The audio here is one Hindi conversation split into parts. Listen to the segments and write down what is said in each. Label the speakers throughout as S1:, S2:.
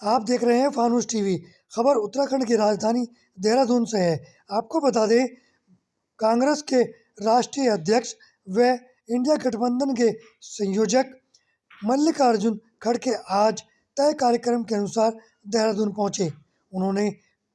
S1: आप देख रहे हैं फानूस टीवी। खबर उत्तराखंड की राजधानी देहरादून से है। आपको बता दें, कांग्रेस के राष्ट्रीय अध्यक्ष व इंडिया गठबंधन के संयोजक मल्लिकार्जुन खड़गे आज तय कार्यक्रम के अनुसार देहरादून पहुंचे। उन्होंने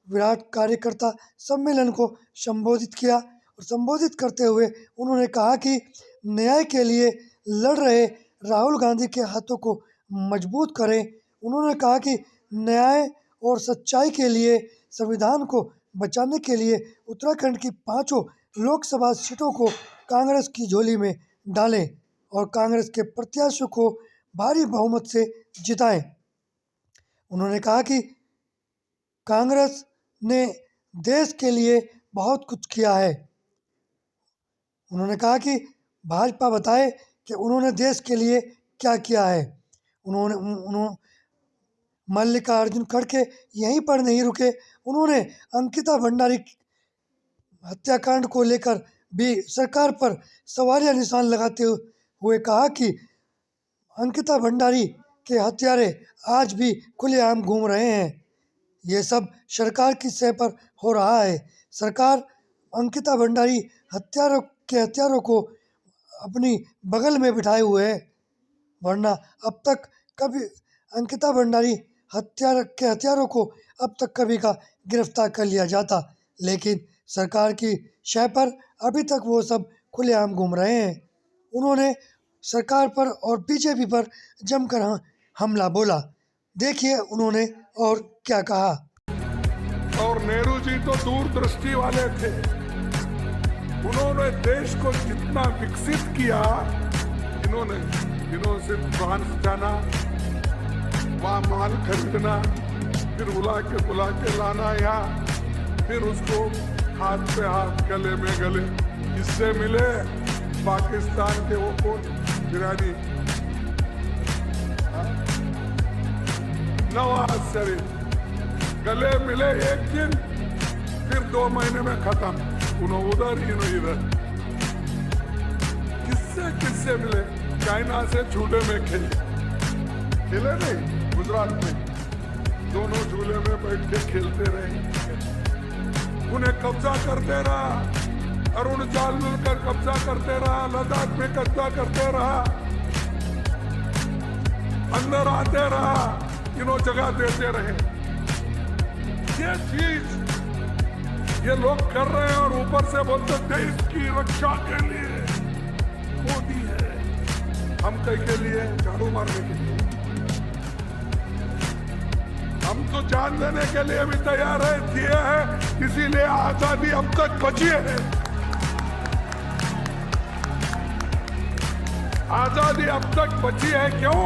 S1: विराट कार्यकर्ता सम्मेलन को संबोधित किया और संबोधित करते हुए उन्होंने कहा कि न्याय के लिए लड़ रहे राहुल गांधी के हाथों को मजबूत करें। उन्होंने कहा कि न्याय और सच्चाई के लिए संविधान को बचाने के लिए उत्तराखंड की 5 लोकसभा सीटों को कांग्रेस की झोली में डालें और कांग्रेस के प्रत्याशियों को भारी बहुमत से जिताएं। उन्होंने कहा कि कांग्रेस ने देश के लिए बहुत कुछ किया है। उन्होंने कहा कि भाजपा बताए कि उन्होंने देश के लिए क्या किया है। उन्होंने मल्लिकार्जुन खड़गे यहीं पर नहीं रुके। उन्होंने अंकिता भंडारी हत्याकांड को लेकर भी सरकार पर सवालिया निशान लगाते हुए कहा कि अंकिता भंडारी के हत्यारे आज भी खुलेआम घूम रहे हैं। ये सब सरकार की सह पर हो रहा है। सरकार अंकिता भंडारी हत्यारों को अपनी बगल में बिठाए हुए है, वरना अब तक कभी अंकिता भंडारी हत्यारों को अब तक कभी का गिरफ्तार कर लिया जाता, लेकिन सरकार की शय पर अभी तक वो सब खुलेआम घूम रहे हैं। उन्होंने सरकार पर और बीजेपी पर जमकर हमला बोला। देखिए उन्होंने और क्या कहा।
S2: और नेहरू जी तो दूरदृष्टि वाले थे। उन्होंने देश को जितना विकसित किया, इन्होंने सिर्फ फ्रांस जाना, वहाँ माल खरीदना, फिर बुला के लाना यहाँ, फिर उसको हाथ पे हाथ गले में गले। इससे मिले पाकिस्तान के वो कौन बिरानी नवाज शरीफ, गले मिले एक दिन, फिर 2 महीने में खत्म। उन्होंने उधर इधर किससे मिले? चाइना से झूले में खेले नहीं, गुजरात में दोनों झूले में बैठ के खेलते रहे। उन्हें कब्जा करते रहा, अरुणाचल मिलकर कब्जा करते रहा, लद्दाख में कब्जा करते रहा, अंदर आते रहा, इन्हों जगह देते रहे। ये चीज ये लोग कर रहे हैं और ऊपर से बोलते देश की रक्षा के लिए मोदी है। हम कहीं के लिए? झाड़ू मारने के लिए। हम तो जान देने के लिए भी तैयार है, दिए हैं, इसीलिए आजादी अब तक बची है। आजादी अब तक बची है क्यों?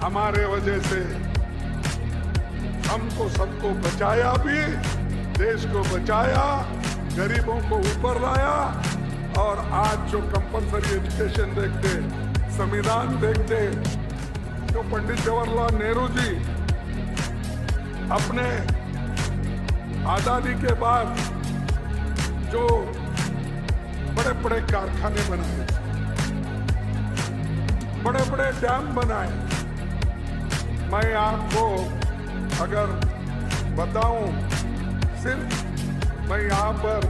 S2: हमारे वजह से हमको सबको बचाया भी, देश को बचाया, गरीबों को ऊपर लाया। और आज जो कंपलसरी एजुकेशन देखते, संविधान देखते, तो पंडित जवाहरलाल नेहरू जी अपने आजादी के बाद जो बड़े बड़े कारखाने बनाए, बड़े बड़े डैम बनाए। मैं आपको अगर बताऊं, सिर्फ मैं यहाँ पर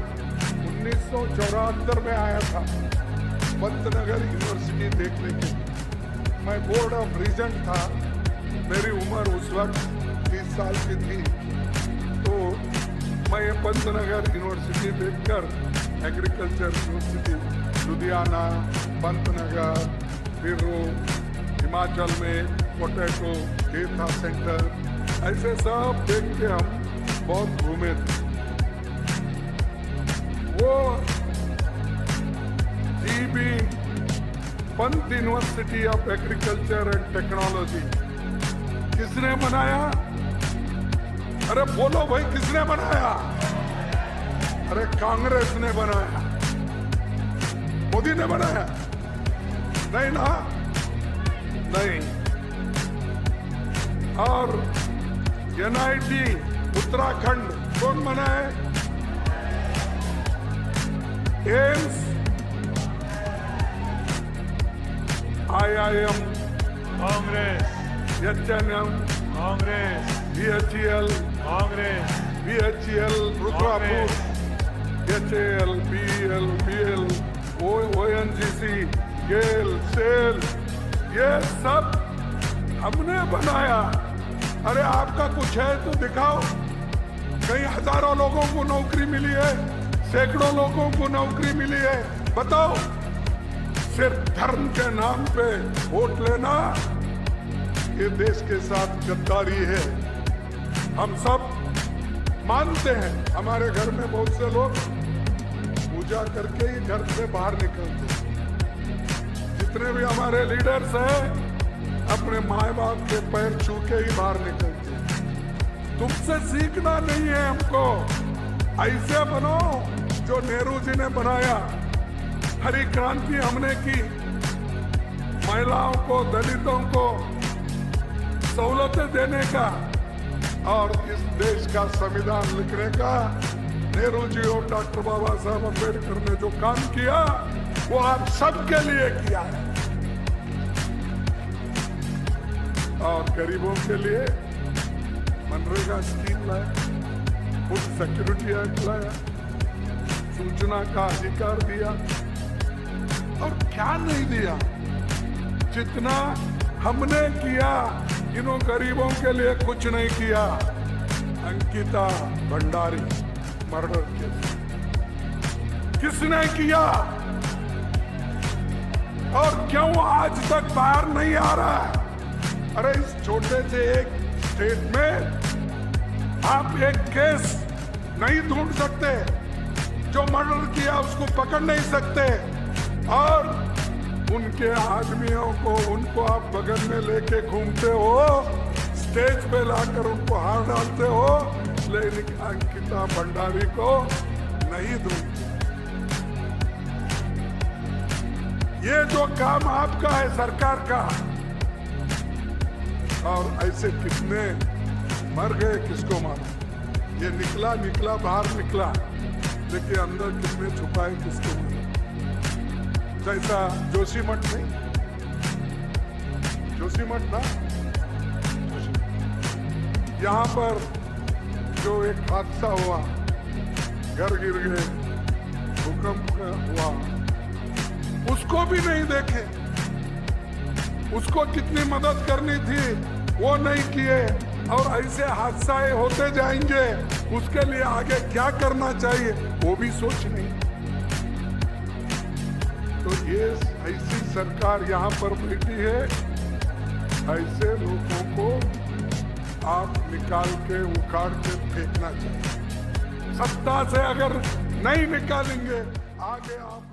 S2: 1974 में आया था पंतनगर यूनिवर्सिटी देखने के लिए। मैं बोर्ड ऑफ रीजन था। मेरी उम्र उस वक्त 30 साल की थी। तो मैं ये पंतनगर यूनिवर्सिटी देखकर, एग्रीकल्चर यूनिवर्सिटी लुधियाना, पंतनगर, फिर हिमाचल में पोटैटो डेटा सेंटर, ऐसे सब देख के हम बहुत घूमे थे। वो GB Pant university of agriculture and technology किसने बनाया? अरे बोलो भाई, किसने बनाया? अरे कांग्रेस ने बनाया। मोदी ने बनाया? नहीं ना, नहीं। और एनआईटी उत्तराखंड कौन बनाए? AIIMS, IIM
S3: Congress,
S2: HNM,
S3: Congress
S2: BHEL,
S3: Congress
S2: BHEL, रुद्रापुर, HAL, BEL, BL, ONGC, GAIL, SAIL, ये सब हमने बनाया। अरे आपका कुछ है तो दिखाओ। कई हजारों लोगों को नौकरी मिली है, सैकड़ों लोगों को नौकरी मिली है, बताओ। सिर्फ धर्म के नाम पे वोट लेना, ये देश के साथ गद्दारी है। हम सब मानते हैं, हमारे घर में बहुत से लोग पूजा करके ही घर से बाहर निकलते हैं। जितने भी हमारे लीडर्स हैं, अपने माए बाप के पैर छू के ही बाहर निकलते हैं। तुमसे सीखना नहीं है हमको, ऐसे बनो जो नेहरू जी ने बनाया। हरी क्रांति हमने की, महिलाओं को, दलितों को सहूलतें देने का और इस देश का संविधान लिखने का नेहरू जी और डॉक्टर बाबा साहब अम्बेडकर ने जो काम किया वो आप सबके लिए किया है। और गरीबों के लिए मनरेगा स्कीम लाया, फूड सिक्योरिटी एक्ट लाया, सूचना का अधिकार दिया, और क्या नहीं दिया। जितना हमने किया, इन्हों गरीबों के लिए कुछ नहीं किया। अंकिता भंडारी मर्डर केस किसने किया और क्यों आज तक बाहर नहीं आ रहा है? अरे इस छोटे से एक स्टेट में आप एक केस नहीं ढूंढ सकते, जो मर्डर किया उसको पकड़ नहीं सकते, और उनके आदमियों को, उनको आप बगल में लेके घूमते हो, स्टेज पे लाकर उनको हार डालते हो, लेकिन अंकिता भंडारी को नहीं ढूंढते। ये जो काम आपका है सरकार का, और ऐसे कितने मर गए, किसको मालूम। ये निकला बाहर निकला, लेकिन अंदर कितने छुपाए किसको मालूम। जैसा जोशीमठ नहीं, जोशीमठ ना, यहाँ पर जो एक हादसा हुआ, घर गिर गए, भूकंप हुआ, उसको भी नहीं देखे। उसको कितनी मदद करनी थी वो नहीं किए, और ऐसे हादसे होते जाएंगे, उसके लिए आगे क्या करना चाहिए वो भी सोच नहीं। तो ये ऐसी सरकार यहाँ पर बैठी है, ऐसे लोगों को आप निकाल के, उखाड़ के फेंकना चाहिए। सत्ता से अगर नहीं निकालेंगे, आगे आप